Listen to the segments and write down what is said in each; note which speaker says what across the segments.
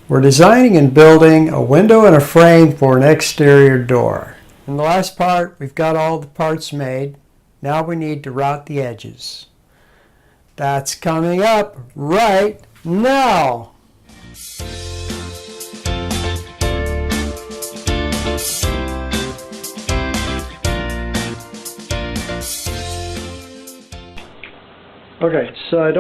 Speaker 1: We're designing and building a window and a frame for an exterior door. In the last part, we've got all the parts made. Now we need to route the edges. That's coming up right now. Okay, so I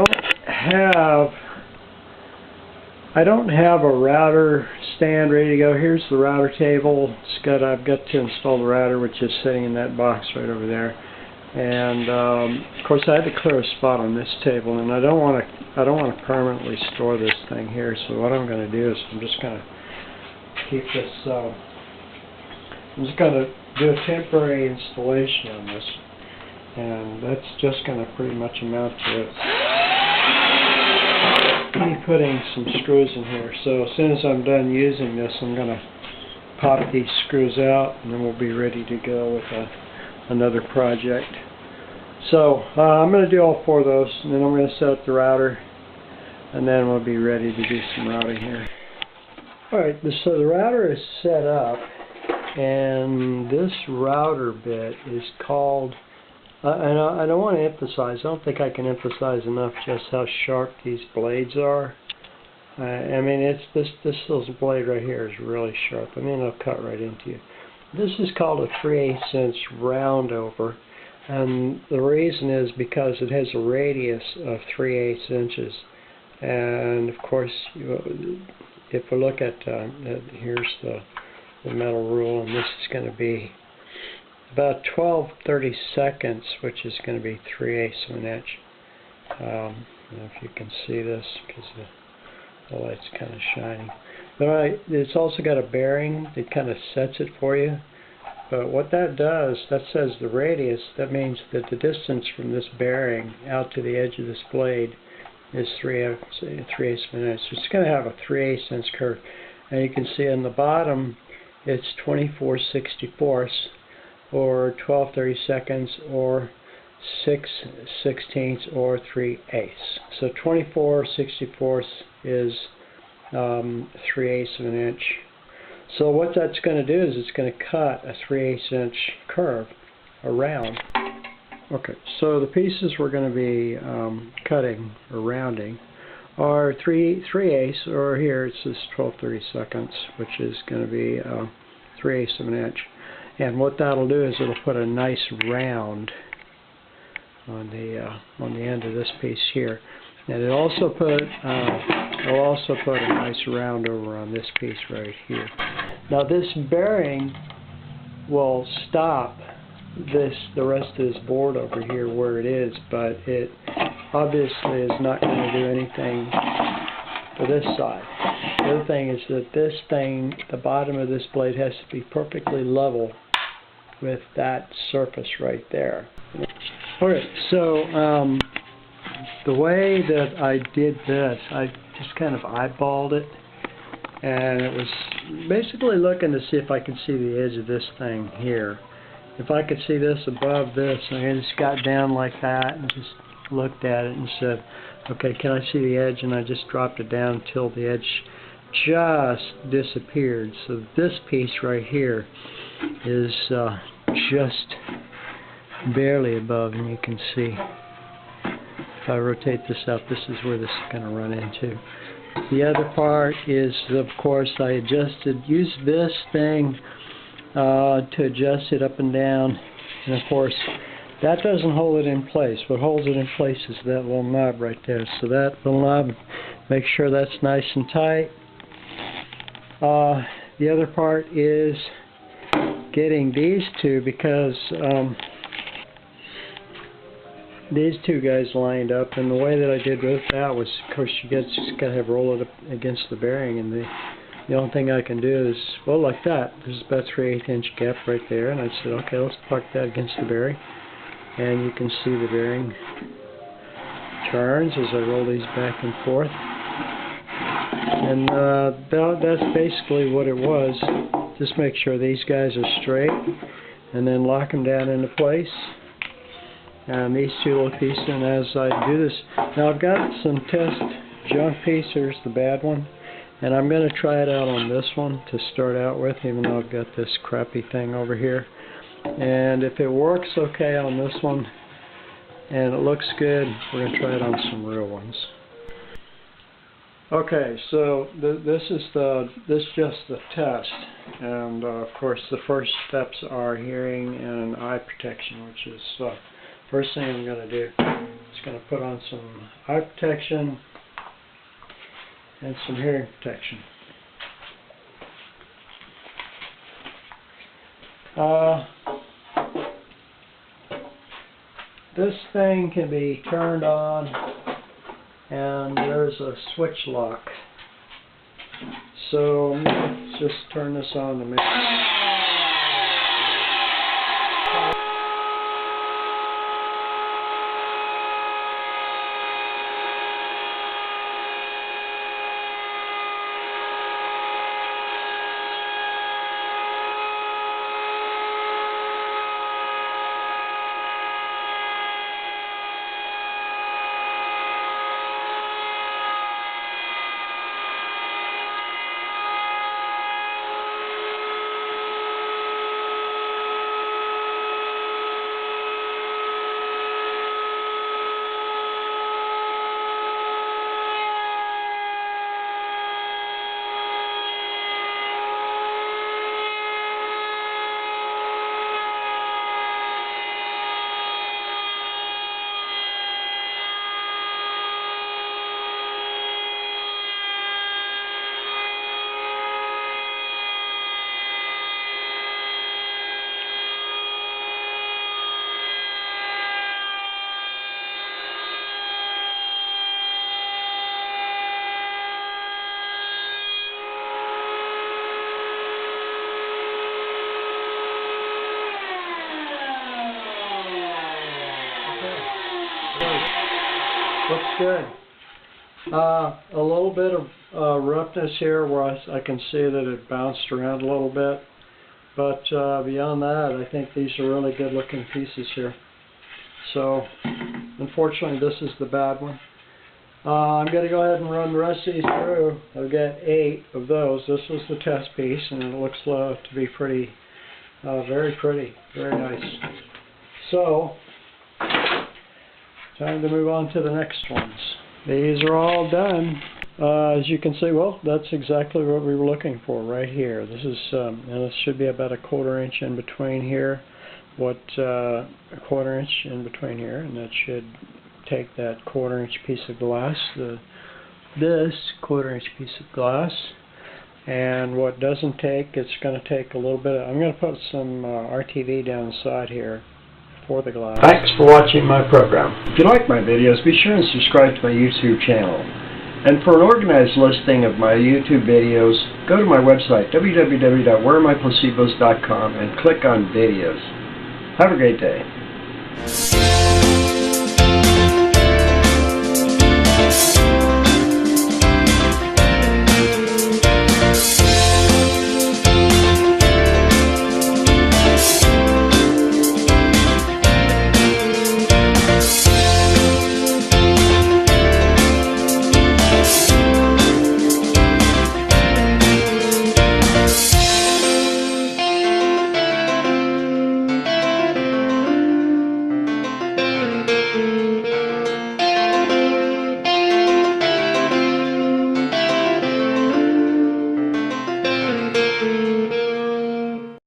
Speaker 1: don't have a router stand ready to go. Here's the router table. I've got to install the router, which is sitting in that box right over there. And of course, I had to clear a spot on this table, and I don't want to permanently store this thing here. So what I'm going to do is I'm just going to keep this. I'm just going to do a temporary installation on this, and that's just going to pretty much amount to it. Me putting some screws in here. So as soon as I'm done using this, I'm going to pop these screws out, and then we'll be ready to go with another project. So I'm going to do all 4 of those, and then I'm going to set up the router, and then we'll be ready to do some routing here. Alright, so the router is set up, and this router bit is called, I don't want to emphasize, I don't think I can emphasize enough just how sharp these blades are. I mean, this little blade right here is really sharp. I mean, it'll cut right into you. This is called a 3/8 inch round over, and the reason is because it has a radius of 3/8 inches. And of course, if we look at here's the metal rule, and this is going to be about 12/32, which is going to be 3/8 of an inch. I don't know if you can see this because the light's kind of shiny. But it's also got a bearing that kind of sets it for you. But what that does, that says the radius. That means that the distance from this bearing out to the edge of this blade is 3/8 of an inch. So it's going to have a 3/8 inch curve. And you can see on the bottom, it's 24/64. Or 12/32, or 6/16, or 3/8. So 24/64 is 3/8 of an inch. So what that's going to do is it's going to cut a 3/8 inch curve around. Okay, so the pieces we're going to be cutting or rounding are 3/8, or here it says 12/32, which is going to be 3/8 of an inch. And what that'll do is it'll put a nice round on the end of this piece here, and it'll also put a nice round over on this piece right here. Now this bearing will stop the rest of this board over here where it is, but it obviously is not going to do anything for this side. The other thing is that this thing, the bottom of this blade, has to be perfectly level with that surface right there. Alright, so the way that I did this, I just kind of eyeballed it, and it was basically looking to see if I could see the edge of this thing here. If I could see this above this, I just got down like that and just looked at it and said, okay, can I see the edge? And I just dropped it down until the edge just disappeared. So this piece right here is just barely above, and you can see if I rotate this out, this is where this is going to run into. The other part is, of course, I used this thing to adjust it up and down, and of course that doesn't hold it in place. What holds it in place is that little knob right there. So that little knob, make sure that's nice and tight. The other part is getting these two, because these two guys lined up, and the way that I did with that was, of course, you just got to roll it up against the bearing, and the only thing I can do is, well, like that. There's about a 3/8 inch gap right there, and I said, okay, let's park that against the bearing, and you can see the bearing turns as I roll these back and forth. And that's basically what it was. Just make sure these guys are straight, and then lock them down into place. And these two little pieces, and as I do this, now I've got some test junk piece. Here's the bad one, And I'm going to try it out on this one to start out with, even though I've got this crappy thing over here. And if it works okay on this one and it looks good, we're going to try it on some real ones. Okay, so this is just the test, and of course the first steps are hearing and eye protection, which is first thing I'm going to do. Is going to put on some eye protection and some hearing protection. This thing can be turned on, and there's a switch lock. So I'm going to just turn this on to make looks good. A little bit of roughness here where I can see that it bounced around a little bit, but beyond that, I think these are really good looking pieces here. So unfortunately this is the bad one. I'm going to go ahead and run the rest of these through. I've got 8 of those. This was the test piece, and it looks to be pretty, very pretty, very nice. So time to move on to the next ones. These are all done. As you can see, well, that's exactly what we were looking for right here. This is, and this should be about a 1/4 inch in between here. A 1/4 inch in between here, and that should take that 1/4 inch piece of glass, this 1/4 inch piece of glass, and what doesn't take, it's going to take a little bit. I'm going to put some RTV down the side here for the glass.
Speaker 2: Thanks for watching my program. If you like my videos, be sure and subscribe to my YouTube channel. And for an organized listing of my YouTube videos, go to my website, www.wherearemyplacebos.com, and click on videos. Have a great day.